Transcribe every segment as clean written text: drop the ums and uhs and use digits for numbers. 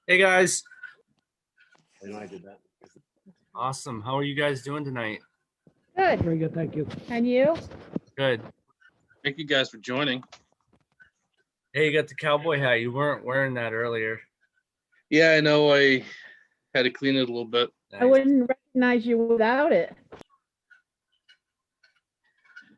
Hey guys. I know I did that. Awesome. How are you guys doing tonight? Good. Very good, thank you. And you? Good. Thank you guys for joining. Hey, you got the cowboy hat. You weren't wearing that earlier. Yeah, I know I had to clean it a little bit. I wouldn't recognize you without it.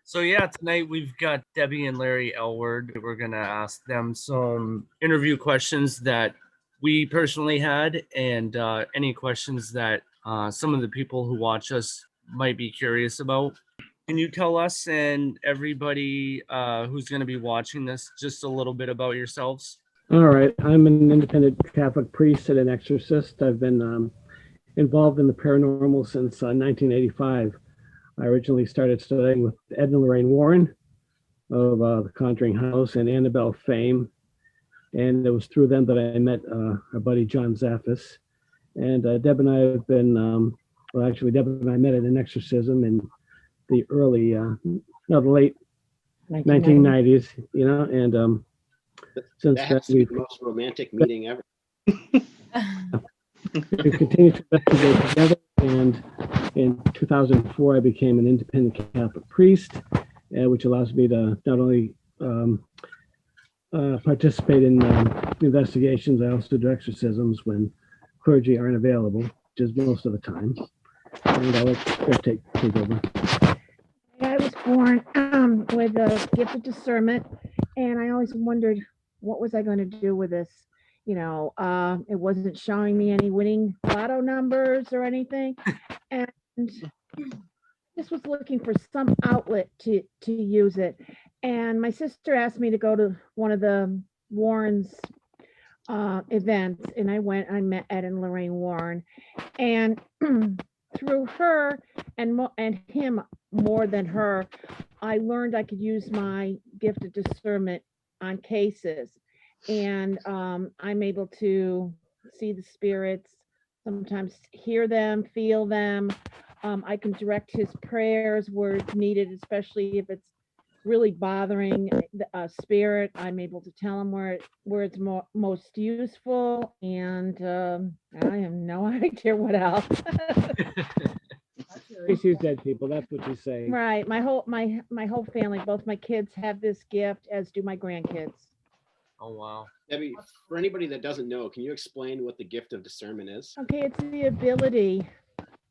So yeah, tonight we've got Debbie and Larry Elward. We're gonna ask them some interview questions that we personally had, and any questions that some of the people who watch us might be curious about. Can you tell us and everybody who's going to be watching this just a little bit about yourselves? All right, I'm an independent Catholic priest and an exorcist. I've been involved in the paranormal since 1985. I originally started studying with Ed and Lorraine Warren of The Conjuring House and Annabelle fame. And it was through them that I met our buddy John Zaffis. And Deb and I have been, well, actually, Deb and I met at an exorcism in the early, the late 1990s, you know, and since That has to be the most romantic meeting ever. we continued to investigate together, and in 2004 I became an independent Catholic priest, which allows me to not only participate in investigations, I also do exorcisms when clergy aren't available, which is most of the time. And I'll let Chris take over. I was born with a gift of discernment, and I always wondered, what was I going to do with this? You know, it wasn't showing me any winning lotto numbers or anything. And just was looking for some outlet to use it. And my sister asked me to go to one of the Warrens events, and I went. I met Ed and Lorraine Warren, and through her and him more than her, I learned I could use my gift of discernment on cases, and I'm able to see the spirits, sometimes hear them, feel them. I can direct his prayers where it's needed, especially if it's really bothering a spirit. I'm able to tell him where it's most useful, and I have no idea what else. She's dead people, that's what you say. Right, my whole family, both my kids have this gift, as do my grandkids. Oh wow. Debbie, for anybody that doesn't know, can you explain what the gift of discernment is? Okay, it's the ability.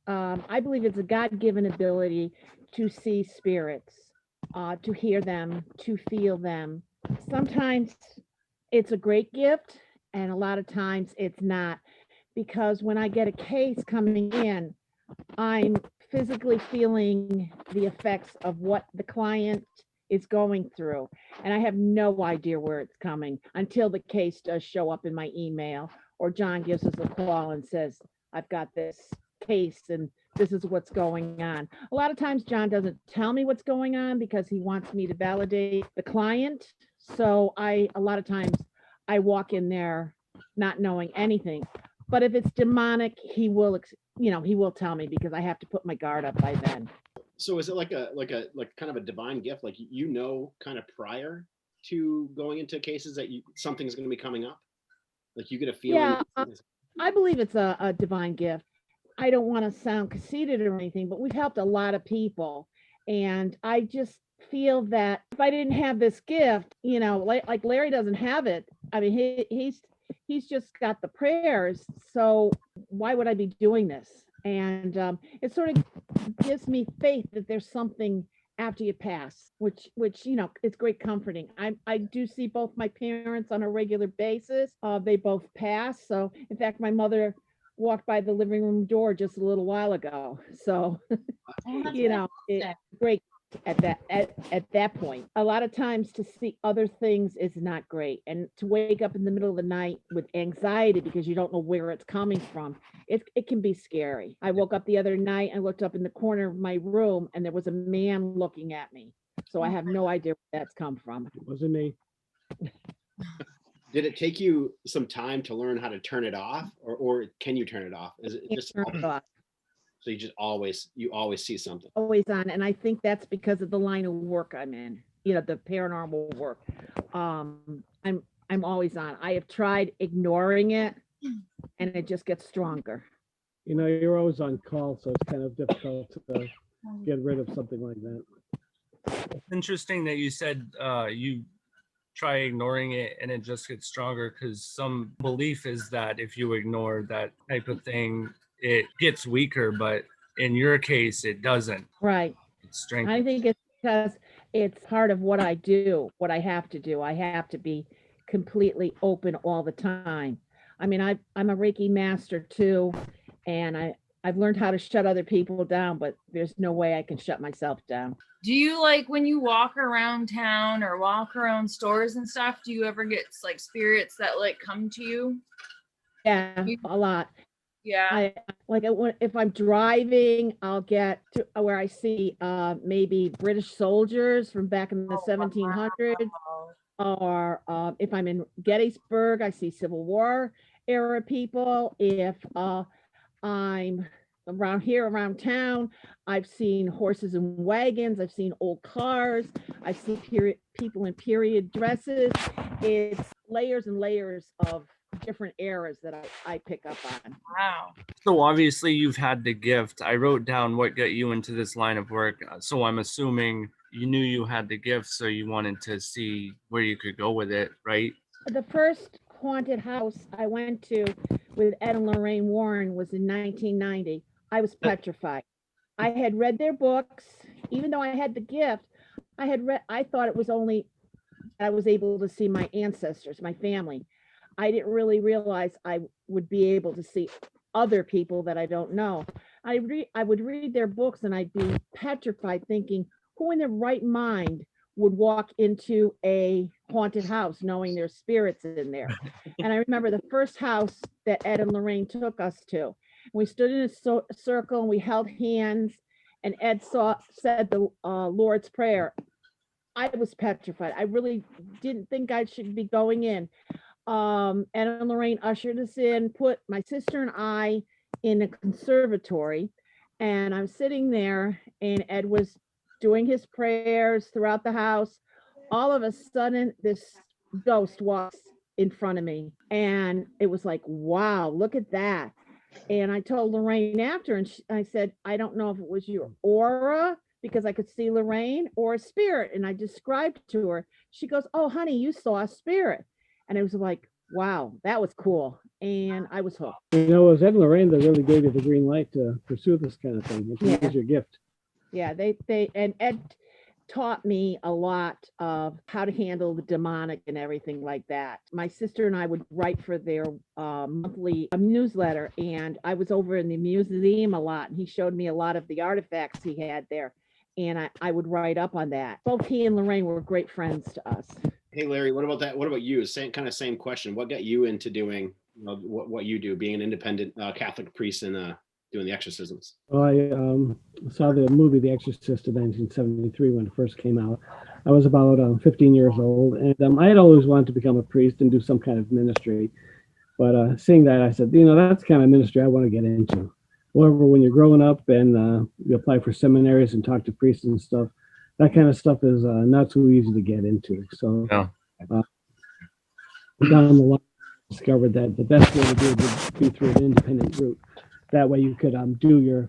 I believe it's a God-given ability to see spirits, to hear them, to feel them. Sometimes it's a great gift, and a lot of times it's not, because when I get a case coming in, I'm physically feeling the effects of what the client is going through, and I have no idea where it's coming until the case does show up in my email, or John gives us a call and says, I've got this case and this is what's going on. A lot of times John doesn't tell me what's going on because he wants me to validate the client. So a lot of times I walk in there not knowing anything. But if it's demonic, he will tell me, because I have to put my guard up by then. So is it like kind of a divine gift? Like, you know, kind of prior to going into cases that something's going to be coming up? Like, you get a feeling? Yeah, I believe it's a divine gift. I don't want to sound conceited or anything, but we've helped a lot of people. And I just feel that if I didn't have this gift, you know, like Larry doesn't have it. I mean, he's just got the prayers. So why would I be doing this? And it sort of gives me faith that there's something after you pass, which, you know, it's great comforting. I do see both my parents on a regular basis. They both pass. So in fact, my mother walked by the living room door just a little while ago. So, you know, it's great at that point. A lot of times to see other things is not great. And to wake up in the middle of the night with anxiety because you don't know where it's coming from, it can be scary. I woke up the other night and looked up in the corner of my room, and there was a man looking at me. So I have no idea where that's come from. It wasn't me. Did it take you some time to learn how to turn it off, or can you turn it off? Is it just Turn it off. so you always see something? Always on, and I think that's because of the line of work I'm in. You know, the paranormal work. I'm always on. I have tried ignoring it, and it just gets stronger. You know, you're always on call, so it's kind of difficult to get rid of something like that. It's interesting that you said you try ignoring it and it just gets stronger, because some belief is that if you ignore that type of thing, it gets weaker, but in your case, it doesn't. Right. It's strength. I think it's because it's part of what I do, what I have to do. I have to be completely open all the time. I mean, I'm a Reiki master too, and I've learned how to shut other people down, but there's no way I can shut myself down. Do you, like, when you walk around town or walk around stores and stuff, do you ever get like spirits that like come to you? Yeah, a lot. Yeah. If I'm driving, I'll get to where I see maybe British soldiers from back in the 1700s, or if I'm in Gettysburg, I see Civil War era people. If I'm around here, around town, I've seen horses and wagons, I've seen old cars, I've seen people in period dresses. It's layers and layers of different eras that I pick up on. Wow. So obviously you've had the gift. I wrote down what got you into this line of work. So I'm assuming you knew you had the gift, so you wanted to see where you could go with it, right? The first haunted house I went to with Ed and Lorraine Warren was in 1990. I was petrified. I had read their books, even though I had the gift. I thought it was only I was able to see my ancestors, my family. I didn't really realize I would be able to see other people that I don't know. I would read their books and I'd be petrified, thinking, who in their right mind would walk into a haunted house knowing there's spirits in there? And I remember the first house that Ed and Lorraine took us to. We stood in a circle and we held hands, and Ed said the Lord's Prayer. I was petrified. I really didn't think I should be going in. Ed and Lorraine ushered us in, put my sister and I in a conservatory, and I'm sitting there, and Ed was doing his prayers throughout the house. All of a sudden, this ghost walks in front of me, and it was like, wow, look at that. And I told Lorraine after, and I said, I don't know if it was your aura, because I could see Lorraine, or a spirit. And I described to her. She goes, oh, honey, you saw a spirit. And it was like, wow, that was cool. And I was hooked. You know, it was Ed and Lorraine that really gave you the green light to pursue this kind of thing. It was your gift. Yeah, and Ed taught me a lot of how to handle the demonic and everything like that. My sister and I would write for their monthly newsletter, and I was over in the museum a lot, and he showed me a lot of the artifacts he had there, and I would write up on that. Both he and Lorraine were great friends to us. Hey, Larry, what about that? What about you? Same question. What got you into doing what you do, being an independent Catholic priest and doing the exorcisms? Well, I saw the movie The Exorcist in 1973 when it first came out. I was about 15 years old, and I had always wanted to become a priest and do some kind of ministry. But seeing that, I said, you know, that's the kind of ministry I want to get into. However, when you're growing up and you apply for seminaries and talk to priests and stuff, that kind of stuff is not so easy to get into. So down the line, I discovered that the best way to do it would be through an independent route. That way you could do your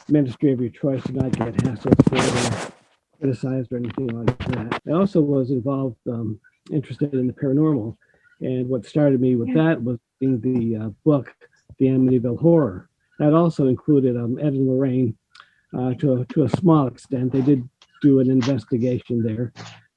ministry of your choice and not get hassled for it or criticized or anything like that. I also was involved, interested in the paranormal. And what started me with that was in the book, The Amityville Horror. That also included Ed and Lorraine to a small extent. They did do an investigation there,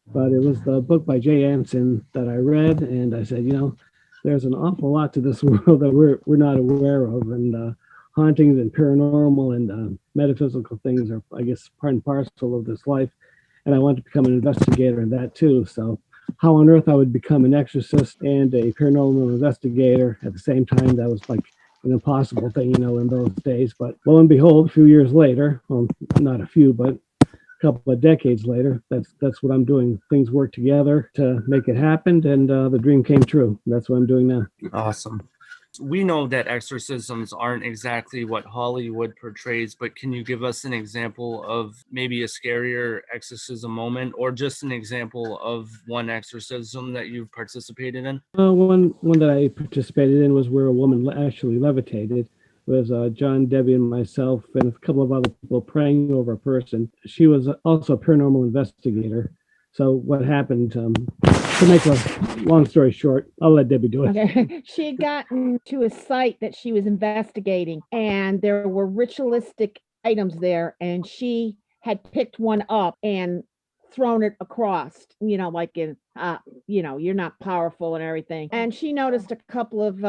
but it was the book by Jay Anson that I read, and I said, you know, there's an awful lot to this world that we're not aware of, and hauntings and paranormal and metaphysical things are, I guess, part and parcel of this life, and I wanted to become an investigator in that too. So how on earth I would become an exorcist and a paranormal investigator at the same time, that was like an impossible thing, you know, in those days. But lo and behold, a few years later, well, not a few, but couple of decades later, that's what I'm doing. Things work together to make it happen, and the dream came true. That's what I'm doing now. Awesome. We know that exorcisms aren't exactly what Hollywood portrays, but can you give us an example of maybe a scarier exorcism moment, or just an example of one exorcism that you've participated in? One that I participated in was where a woman actually levitated. It was John, Debbie, and myself, and a couple of other people praying over a person. She was also a paranormal investigator. So what happened, to make a long story short, I'll let Debbie do it. Okay. She had gotten to a site that she was investigating, and there were ritualistic items there, and she had picked one up and thrown it across, like in, you're not powerful and everything. And she noticed a couple of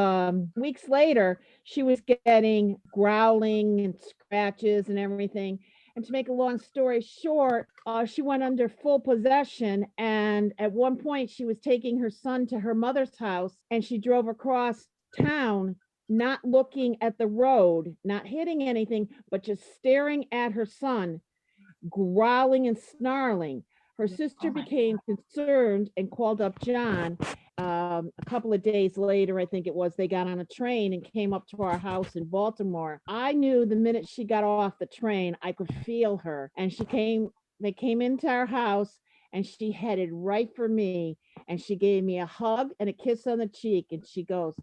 weeks later, she was getting growling and scratches and everything. And to make a long story short, she went under full possession. And at one point, she was taking her son to her mother's house, and she drove across town, not looking at the road, not hitting anything, but just staring at her son, growling and snarling. Her sister became concerned and called up John. A couple of days later, I think it was, they got on a train and came up to our house in Baltimore. I knew the minute she got off the train, I could feel her. And they came into our house, and she headed right for me. And she gave me a hug and a kiss on the cheek. And she goes,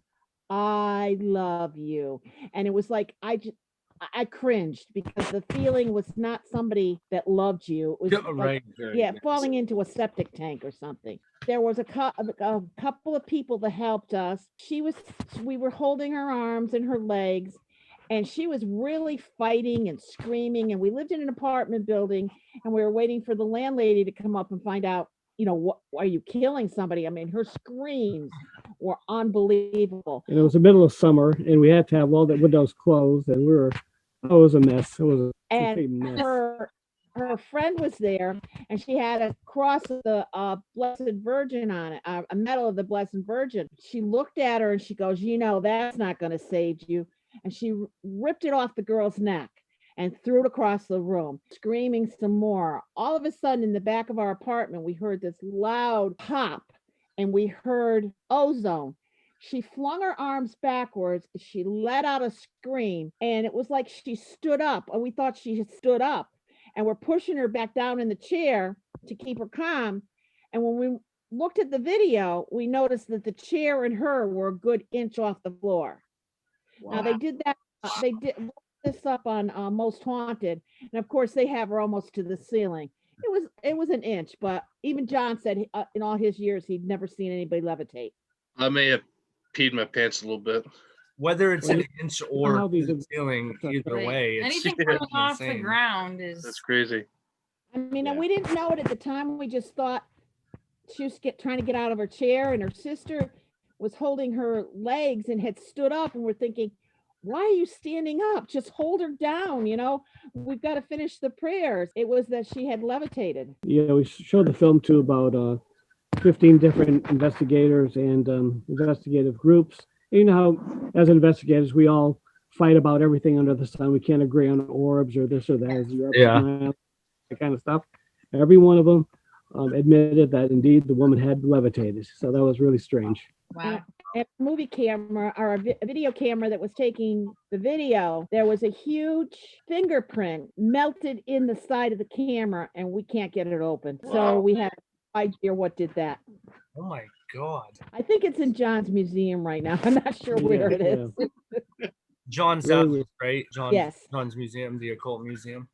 "I love you." And it was like, I cringed, because the feeling was not somebody that loved you. It was Yeah, like, right. falling into a septic tank or something. There was a couple of people that helped us. We were holding her arms and her legs, and she was really fighting and screaming. And we lived in an apartment building, and we were waiting for the landlady to come up and find out, what, are you killing somebody? I mean, her screams were unbelievable. And it was the middle of summer, and we had to have all the windows closed, and it was a mess. It was a complete And mess. her friend was there, and she had a cross of the Blessed Virgin on it, a medal of the Blessed Virgin. She looked at her and she goes, "That's not going to save you." And she ripped it off the girl's neck and threw it across the room, screaming some more. All of a sudden, in the back of our apartment, we heard this loud pop, and we heard ozone. She flung her arms backwards. She let out a scream, and it was like she stood up. And we thought she had stood up, and we're pushing her back down in the chair to keep her calm. And when we looked at the video, we noticed that the chair and her were a good inch off the floor. Wow. Now they did that. They did this up on Most Haunted, and of course they have her almost to the ceiling. It was an inch, but even John said in all his years he'd never seen anybody levitate. I may have peed my pants a little bit. Whether it's an inch or how these the are- ceiling, either Right. way, it's Anything Yeah. coming off the insane. ground is That's crazy. I mean, Yeah. and we didn't know it at the time. We just thought she was trying to get out of her chair, and her sister was holding her legs and had stood up, and we're thinking, "Why are you standing up? Just hold her down, we've got to finish the prayers." It was that she had levitated. We showed the film to about 15 different investigators and investigative groups. And you know how, as investigators, we all fight about everything under the sun. We can't agree on orbs or this or that, as Europe, Yeah. that kind of stuff. Every one of them admitted that indeed the woman had levitated. So that was really strange. wow. At a movie camera, or a video camera that was taking the video, there was a huge fingerprint melted in the side of the camera, and we can't get it open. So Wow. we have no idea what did that. Oh my God. I think it's in John's museum right now. I'm not sure where it is. John's Really out, weird. right? Yes. John's museum, the occult museum.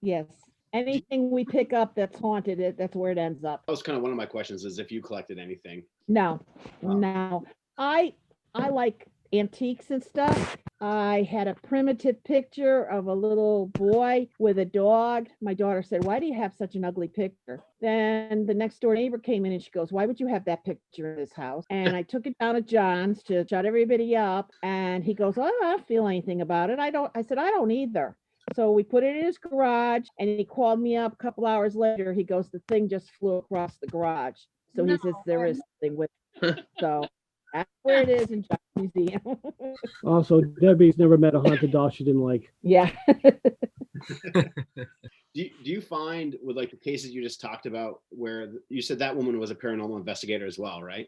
Yes. Anything we pick up that's haunted, that's where it ends up. That was kind of one of my questions, is if you collected anything. No, Wow. no. I like antiques and stuff. I had a primitive picture of a little boy with a dog. My daughter said, "Why do you have such an ugly picture?" Then the next door neighbor came in and she goes, "Why would you have that picture in this house?" And I took it down to John's to shut everybody up. And he goes, "Oh, I don't feel anything about it." I said, "I don't either." So we put it in his garage, and he called me up a couple hours later. He goes, "The thing just flew across the garage." So he says there is something with it. So that's where it is in John's museum. Also, Debbie's never met a haunted doll she didn't like. Yeah. Do you find with like the cases you just talked about, where you said that woman was a paranormal investigator as well, right?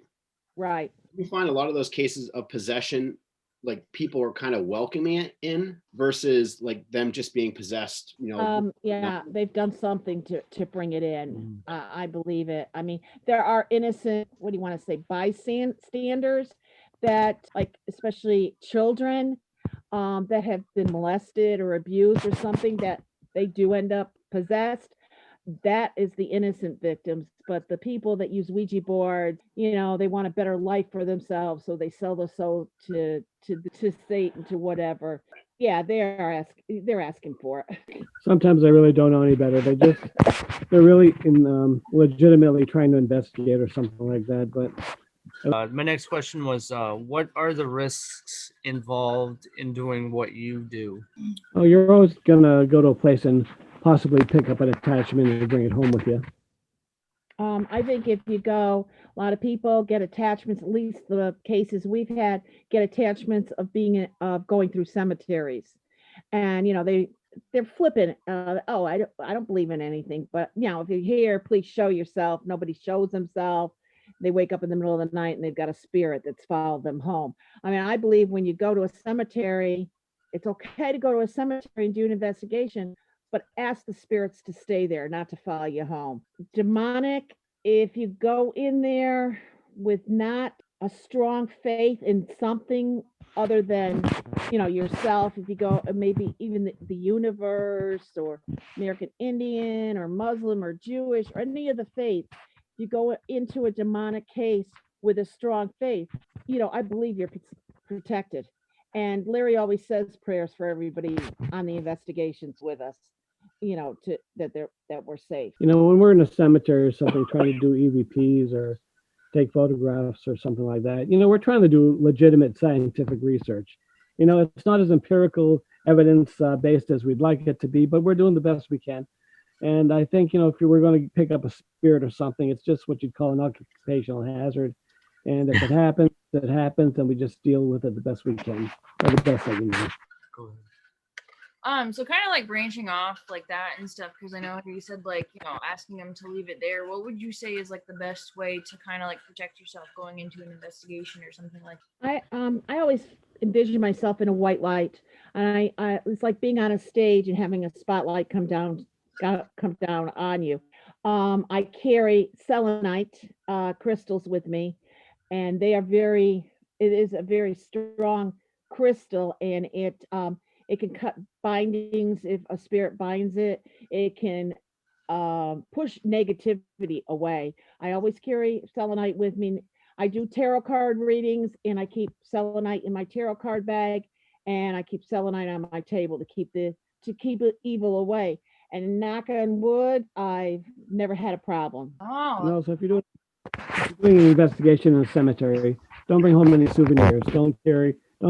Right. Do you find a lot of those cases of possession like people are kind of welcoming it in versus like them just being possessed, Yeah, they've done something to bring it in. I believe it. I mean, there are innocent, what do you want to say, bystanders that, like, especially children, that have been molested or abused or something, that they do end up possessed. That is the innocent victims, but the people that use Ouija boards, they want a better life for themselves, so they sell their soul to Satan, to whatever. Yeah, they're asking for it. Sometimes I really don't know any better. They're really legitimately trying to investigate or something like that. But My next question was, what are the risks involved in doing what you do? oh, you're always gonna go to a place and possibly pick up an attachment and bring it home with you. I think if you go, a lot of people get attachments, at least the cases we've had, get attachments of going through cemeteries. And, they're flippant. Oh, I don't believe in anything. But, if you're here, please show yourself. Nobody shows themselves. They wake up in the middle of the night and they've got a spirit that's followed them home. I mean, I believe when you go to a cemetery, it's okay to go to a cemetery and do an investigation, but ask the spirits to stay there, not to follow you home. Demonic, if you go in there with not a strong faith in something other than, yourself, if you go, maybe even the universe or American Indian or Muslim or Jewish or any of the faiths, you go into a demonic case with a strong faith, I believe you're protected. And Larry always says prayers for everybody on the investigations with us, that we're safe. When we're in a cemetery or something, trying to do EVPs or take photographs or something like that, we're trying to do legitimate scientific research. It's not as empirical evidence based as we'd like it to be, but we're doing the best we can. And I think, if you were going to pick up a spirit or something, it's just what you'd call an occupational hazard. And if it happens, it happens, and we just deal with it the best we can, or the best that we know. Go ahead. So kind of like branching off like that and stuff, because I know you said asking them to leave it there. What would you say is like the best way to kind of like protect yourself going into an investigation or something like that? I always envision myself in a white light, and I it's like being on a stage and having a spotlight come down on you. I carry selenite crystals with me, and it is a very strong crystal, and it can cut bindings. If a spirit binds it, it can push negativity away. I always carry selenite with me. I do tarot card readings, and I keep selenite in my tarot card bag, and I keep selenite on my table to keep evil away. And knock on wood, I've never had a problem. Oh, So if you're doing an investigation in a cemetery, don't bring home any souvenirs. Don't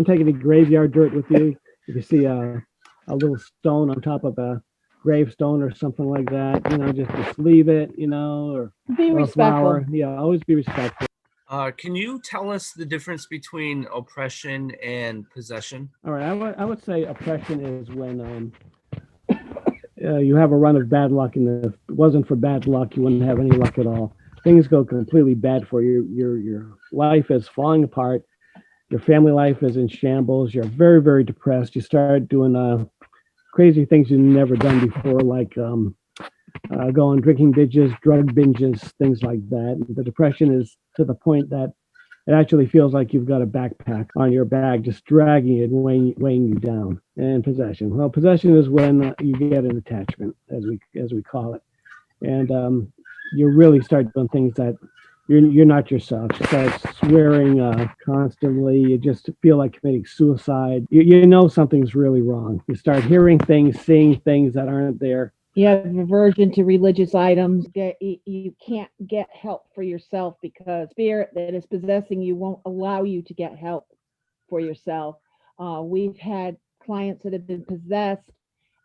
take any graveyard dirt with you. If you see a little stone on top of a gravestone or something like that, just leave it, or Be or a respectful. flower. Yeah, always be respectful. Can you tell us the difference between oppression and possession? All right, I would say oppression is when you have a run of bad luck, and if it wasn't for bad luck, you wouldn't have any luck at all. Things go completely bad for you. Your life is falling apart. Your family life is in shambles. You're very, very depressed. You start doing crazy things you've never done before, like go on drinking binges, drug binges, things like that. The depression is to the point that it actually feels like you've got a backpack on your back, just dragging it, weighing you down. And possession. Well, possession is when you get an attachment, as we call it, and you really start doing things that you're not yourself. You start swearing constantly. You just feel like committing suicide. You know something's really wrong. You start hearing things, seeing things that aren't there. You have aversion to religious items. You can't get help for yourself because spirit that is possessing you won't allow you to get help for yourself. We've had clients that have been possessed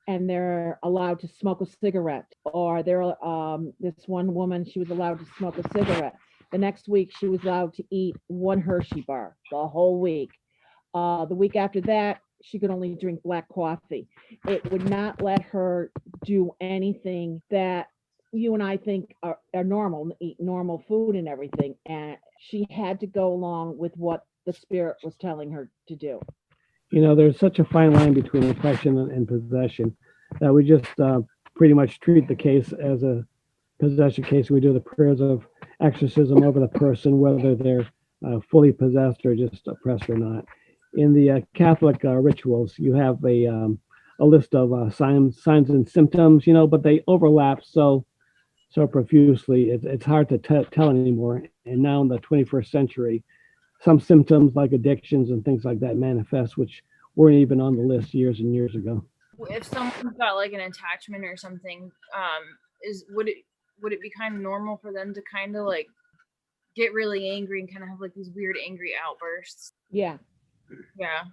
and they're allowed to smoke a cigarette, or this one woman, she was allowed to smoke a cigarette. The next week she was allowed to eat one Hershey bar the whole week. The week after that, she could only drink black coffee. It would not let her do anything that you and I think are normal, eat normal food and everything. And she had to go along with what the spirit was telling her to do. You know, there's such a fine line between oppression and possession that we just pretty much treat the case as a possession case. We do the prayers of exorcism over the person, whether they're fully possessed or just oppressed or not. In the Catholic rituals, you have a list of signs and symptoms, you know, but they overlap so profusely. It's hard to tell anymore. And now in the 21st century, some symptoms like addictions and things like that manifest, which weren't even on the list years and years ago. If someone's got like an attachment or something, would it be kind of normal for them to kind of like get really angry and kind of have like these weird angry outbursts? Yeah.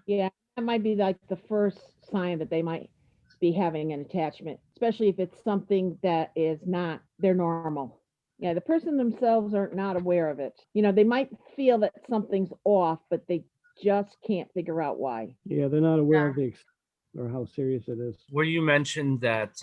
Yeah. That might be like the first sign that they might be having an attachment, especially if it's something that is not their normal. Yeah, the person themselves are not aware of it. You know, they might feel that something's off, but they just can't figure out why. Yeah, they're not aware of the or how serious it is. Where you mentioned that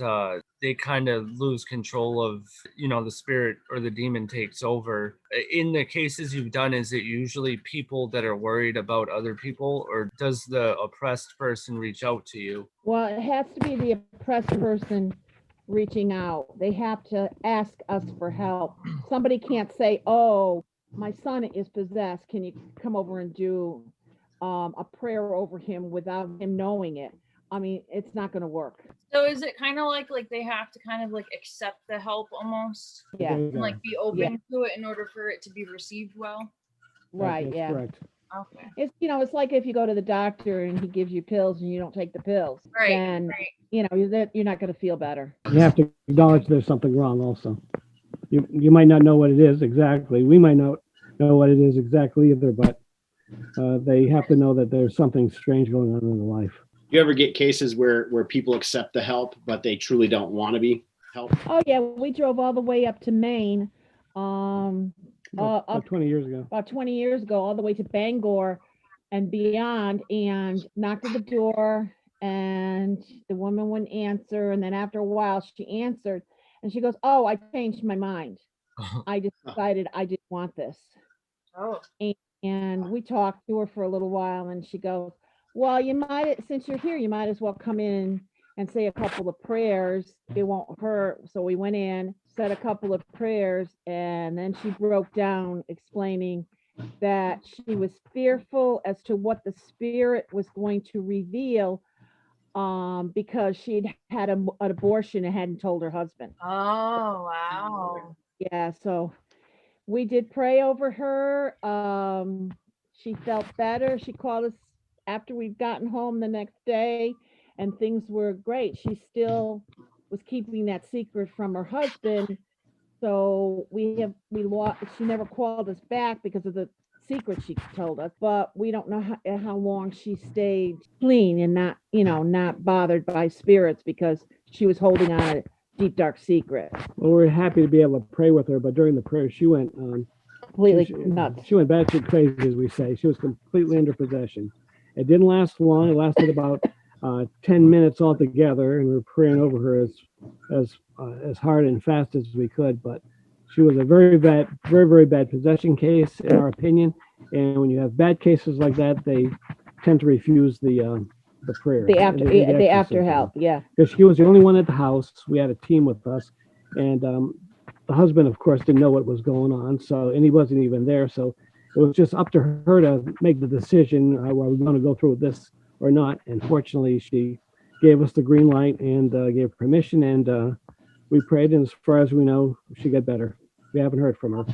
they kind of lose control of, you know, the spirit or the demon takes over. In the cases you've done, is it usually people that are worried about other people, or does the oppressed person reach out to you? Well, it has to be the oppressed person reaching out. They have to ask us for help. Somebody can't say, "Oh, my son is possessed. Can you come over and do a prayer over him," without him knowing it. I mean, it's not going to work. So is it kind of like they have to kind of like accept the help almost, Yeah. and like be open to it in order for it to be received well? Right. That's Yeah. correct. Okay. It's, you know, it's like if you go to the doctor and he gives you pills and you don't take the pills, Right. then, Right. you know, you're not going to feel better. You have to acknowledge there's something wrong also. You might not know what it is exactly. We might not know what it is exactly either, but they have to know that there's something strange going on in their life. You ever get cases where people accept the help, but they truly don't want to be helped? Oh yeah, we drove all the way up to Maine, About 20 years ago. about 20 years ago, all the way to Bangor and beyond, and knocked at the door, and the woman wouldn't answer. And then after a while, she answered, and she goes, "Oh, I changed my mind. I just decided I didn't want this." Oh. And we talked to her for a little while, and she goes, "Well, since you're here, you might as well come in and say a couple of prayers. It won't hurt." So we went in, said a couple of prayers, and then she broke down explaining that she was fearful as to what the spirit was going to reveal, because she'd had an abortion and hadn't told her husband. Oh, wow. Yeah, so we did pray over her. She felt better. She called us after we'd gotten home the next day, and things were great. She still was keeping that secret from her husband. So she never called us back because of the secret she told us, but we don't know how long she stayed clean and not bothered by spirits, because she was holding on a deep, dark secret. Well, we're happy to be able to pray with her, but during the prayer, she went Completely nuts. She went batshit crazy, as we say. She was completely under possession. It didn't last long. It lasted about 10 minutes altogether, and we were praying over her as hard and fast as we could. But she was a very, very bad possession case, in our opinion. And when you have bad cases like that, they tend to refuse the prayer. The after help, yeah. Because she was the only one at the house. We had a team with us, and the husband, of course, didn't know what was going on, and he wasn't even there. So it was just up to her to make the decision, are we going to go through with this or not? And fortunately, she gave us the green light and gave permission, and we prayed. And as far as we know, she got better. We haven't heard from her.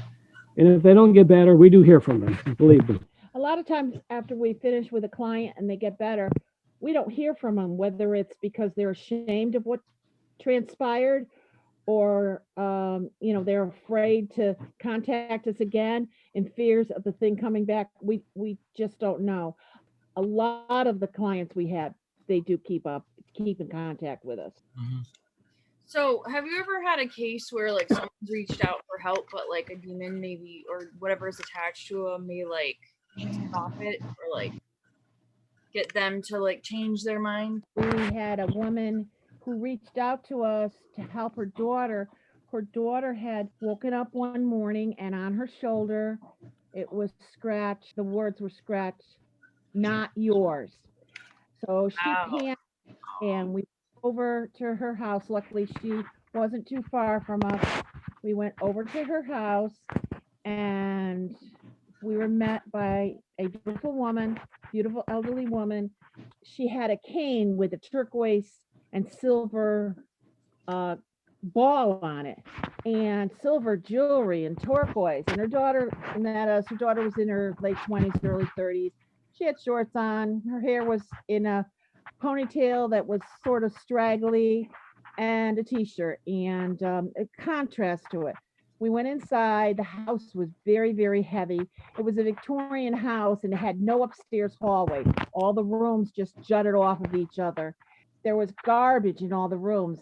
And if they don't get better, we do hear from them, believe me. A lot of times after we finish with a client and they get better, we don't hear from them, whether it's because they're ashamed of what transpired, or they're afraid to contact us again in fears of the thing coming back. We just don't know. A lot of the clients we have, they do keep in contact with us. Mm-hmm. So have you ever had a case where like someone's reached out for help, but like a demon maybe or whatever is attached to them may like stop it or like get them to like change their mind? We had a woman who reached out to us to help her daughter. Her daughter had woken up one morning, and on her shoulder It was scratched. The words were scratched, not yours. So she Wow. panicked and we went over to her house. Luckily, she wasn't too far from us. We went over to her house and we were met by a beautiful woman, beautiful elderly woman. She had a cane with a turquoise and silver ball on it and silver jewelry and turquoise. And her daughter met us. Her daughter was in her late 20s, early 30s. She had shorts on. Her hair was in a ponytail that was sort of straggly and a t-shirt and a contrast to it. We went inside. The house was very, very heavy. It was a Victorian house and it had no upstairs hallway. All the rooms just jutted off of each other. There was garbage in all the rooms.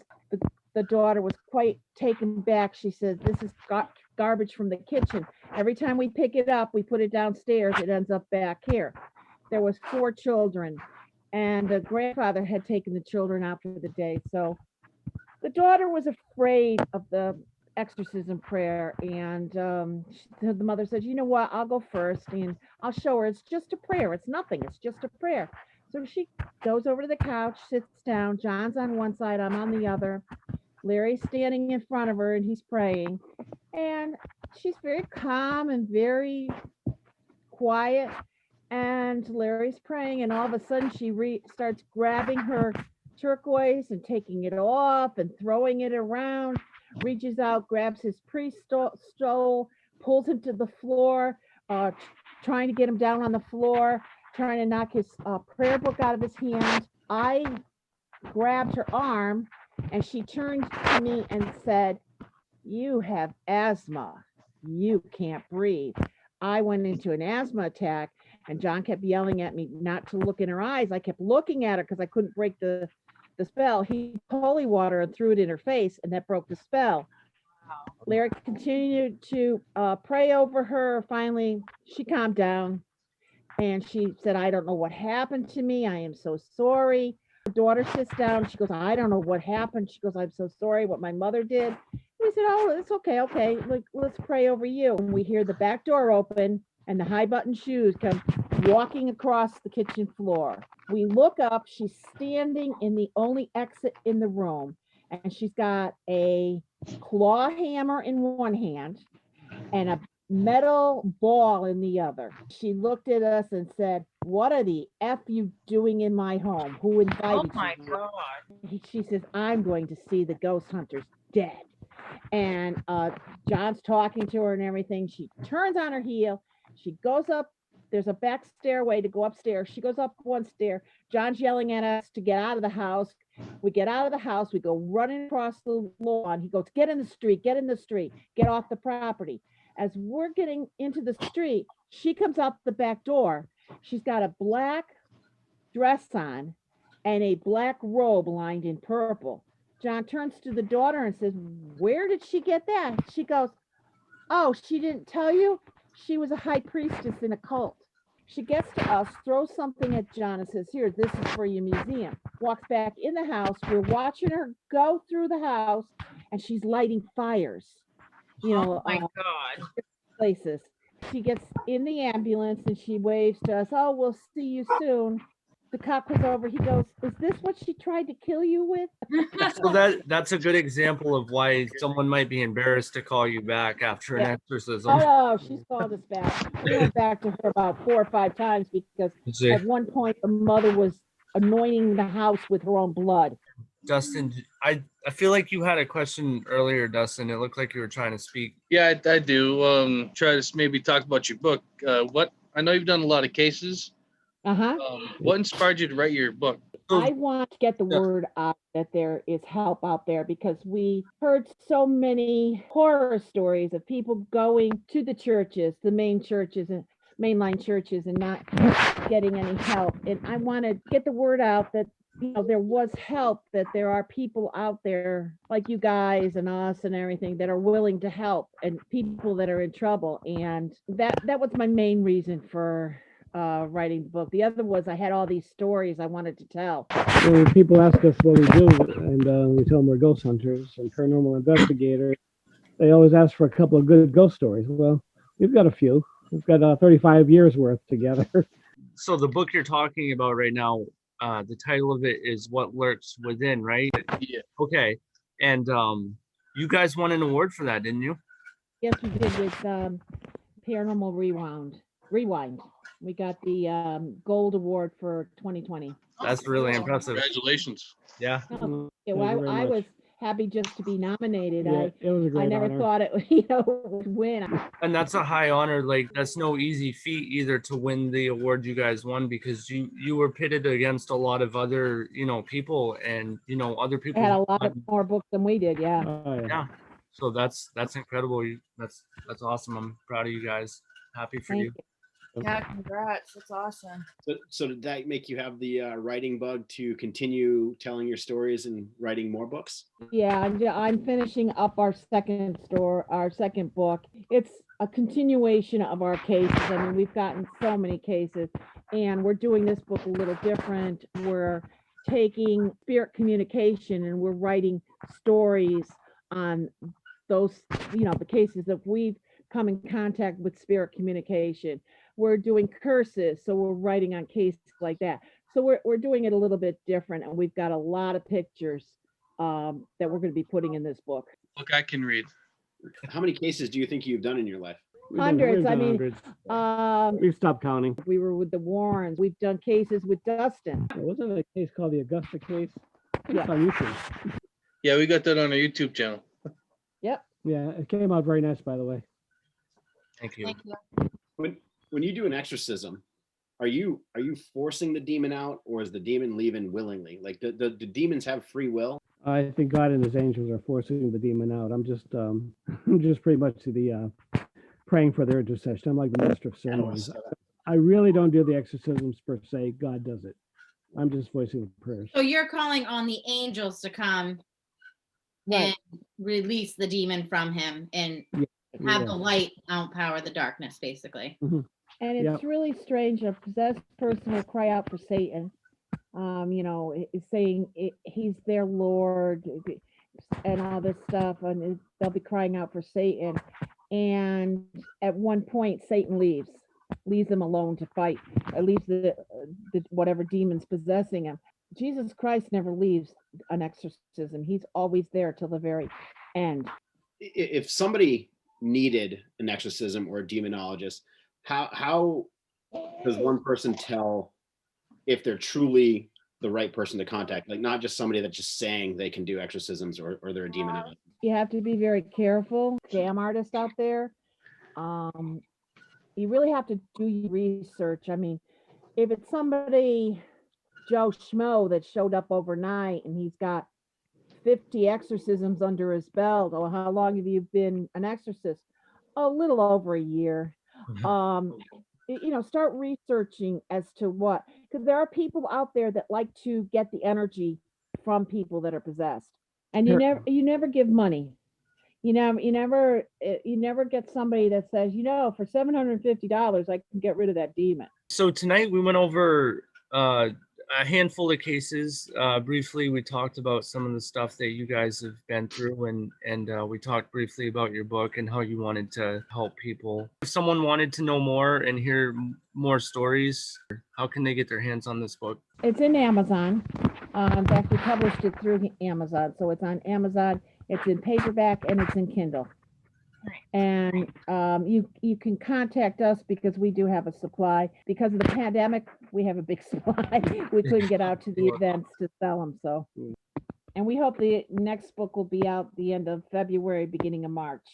The daughter was quite taken back. She said, this is garbage from the kitchen. Every time we pick it up, we put it downstairs. It ends up back here. There was 4 children and the grandfather had taken the children out for the day. So the daughter was afraid of the exorcism prayer. And the mother said, you know what, I'll go first and I'll show her. It's just a prayer. It's nothing. It's just a prayer. So she goes over to the couch, sits down. John's on one side, I'm on the other. Larry's standing in front of her and he's praying. And she's very calm and very quiet. And Larry's praying, and all of a sudden she starts grabbing her turquoise and taking it off and throwing it around, reaches out, grabs his priest stole, pulls him to the floor, trying to get him down on the floor, trying to knock his prayer book out of his hand. I grabbed her arm and she turned to me and said, you have asthma. You can't breathe. I went into an asthma attack and John kept yelling at me not to look in her eyes. I kept looking at her because I couldn't break the spell. He took holy water and threw it in her face and that broke the spell. Larry continued to pray over her. Finally, she calmed down and she said, I don't know what happened to me. I am so sorry. Her daughter sits down. She goes, I don't know what happened. She goes, I'm so sorry what my mother did. We said, oh, it's okay. Okay, let's pray over you. And we hear the back door open and the high button shoes come walking across the kitchen floor. We look up. She's standing in the only exit in the room. And she's got a claw hammer in one hand and a metal ball in the other. She looked at us and said, what are the F you doing in my home? Who invited you? Oh my God. She says, I'm going to see the ghost hunters dead. And John's talking to her and everything. She turns on her heel. She goes up. There's a back stairway to go upstairs. She goes up one stair. John's yelling at us to get out of the house. We get out of the house. We go running across the lawn. He goes, get in the street, get in the street, get off the property. As we're getting into the street, she comes out the back door. She's got a black dress on and a black robe lined in purple. John turns to the daughter and says, where did she get that? She goes, oh, she didn't tell you? She was a high priestess in a cult. She gets to us, throws something at John and says, here, this is for your museum. Walks back in the house. We're watching her go through the house and she's lighting fires. You know, oh my God. Places. She gets in the ambulance and she waves to us, oh, we'll see you soon. The cop comes over. He goes, is this what she tried to kill you with? So that's a good example of why someone might be embarrassed to call you back after an exorcism. Oh, she's called us back. We went back to her about 4 or 5 times because at one point the mother was anointing the house with her own blood. Dustin, I feel like you had a question earlier, Dustin. It looked like you were trying to speak. Yeah, I do. Try to maybe talk about your book. What I know you've done a lot of cases. What inspired you to write your book? I want to get the word out that there is help out there because we heard so many horror stories of people going to the churches, the main churches and mainline churches and not getting any help. And I want to get the word out that, you know, there was help, that there are people out there like you guys and us and everything that are willing to help and people that are in trouble. And that was my main reason for writing the book. The other was I had all these stories I wanted to tell. When people ask us what we do, and we tell them we're ghost hunters and paranormal investigators, they always ask for a couple of good ghost stories. Well, we've got a few. We've got 35 years worth together. So the book you're talking about right now, the title of it is What Lurks Within, right? Yeah. Okay. And you guys won an award for that, didn't you? Yes, we did with Paranormal Rewind. We got the gold award for 2020. That's really impressive. Congratulations. Yeah. Oh, yeah, Thank you well, very I much. was happy just to be nominated. Yeah, it was a I great never honor. thought it would win. And that's a high honor. Like, that's no easy feat either to win the award you guys won, because you were pitted against a lot of other, people, and other They people had a who lot won. more books than we did. Yeah. Oh, yeah. Yeah. So that's incredible. That's awesome. I'm proud of you guys. Happy for Thank you. Yeah, congrats. That's awesome. So did that make you have the writing bug to continue telling your stories and writing more books? Yeah, I'm finishing up our second book. It's a continuation of our cases. I mean, we've gotten so many cases, and we're doing this book a little different. We're taking spirit communication and we're writing stories on those, the cases that we've come in contact with spirit communication. We're doing curses, so we're writing on cases like that. So we're doing it a little bit different, and we've got a lot of pictures that we're going to be putting in this book. Book I can read. How many cases do you think you've done in your life? Hundreds. I mean, we've stopped counting. we were with the Warrens. We've done cases with Dustin. Wasn't it a case called the Augusta case? Yeah. It's on YouTube. Yeah, we got that on our YouTube channel. Yep. Yeah, it came out very nice, by the way. Thank you. Thank you. When you do an exorcism, are you forcing the demon out, or is the demon leaving willingly? Like, the demons have free will? I think God and his angels are forcing the demon out. I'm just I'm just pretty much the praying for their intercession. I'm like the master of ceremonies. I really don't do the exorcisms per se. God does it. I'm just voicing the prayers. So you're calling on the angels to come Right. and release the demon from him and have the light outpower the darkness, basically. And it's Yep. really strange. A possessed person will cry out for Satan. Saying he's their Lord and all this stuff, and they'll be crying out for Satan. And at one point, Satan leaves them alone to fight. Leaves the whatever demons possessing him. Jesus Christ never leaves an exorcism. He's always there till the very end. If somebody needed an exorcism or a demonologist, how does one person tell if they're truly the right person to contact? Like, not just somebody that's just saying they can do exorcisms or they're a demonologist. You have to be very careful. Scam artists out there. You really have to do your research. I mean, if it's somebody, Joe Schmo, that showed up overnight and he's got 50 exorcisms under his belt. Oh, how long have you been an exorcist? A little over a year. Start researching as to what, because there are people out there that like to get the energy from people that are possessed, and you never give money. You never get somebody that says, for $750 I can get rid of that demon. So tonight we went over a handful of cases. Briefly, we talked about some of the stuff that you guys have been through, and we talked briefly about your book and how you wanted to help people. If someone wanted to know more and hear more stories, how can they get their hands on this book? It's in Amazon. In fact, we published it through Amazon, so it's on Amazon. It's in paperback and it's in Kindle. And you can contact us because we do have a supply. Because of the pandemic, we have a big supply. We couldn't get out to the events to sell them. So, and we hope the next book will be out the end of February, beginning of March.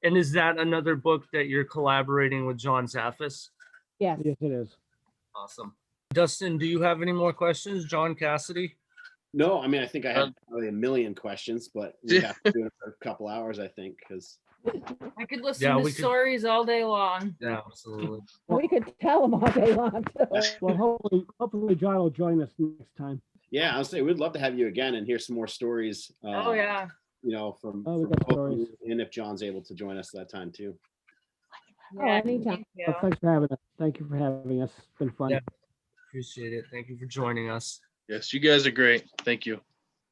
And is that another book that you're collaborating with John Zaffis? Yes. Yes, it is. Awesome. Dustin, do you have any more questions? John Cassidy? No, I mean, I think I have probably a million questions, but we have to do it for a couple hours, I think, because I could listen to stories all day long. Yeah, absolutely. We could tell them all day long too. Well, hopefully John will join us next time. yeah, I'll say we'd love to have you again and hear some more stories. Oh yeah. From we got both of stories. you, and if John's able to join us that time too. Yeah, anytime. thank you. Well, thanks for having us. Thank you for having us. It's been fun. Yeah. Appreciate it. Thank you for joining us. Yes, you guys are great. Thank you.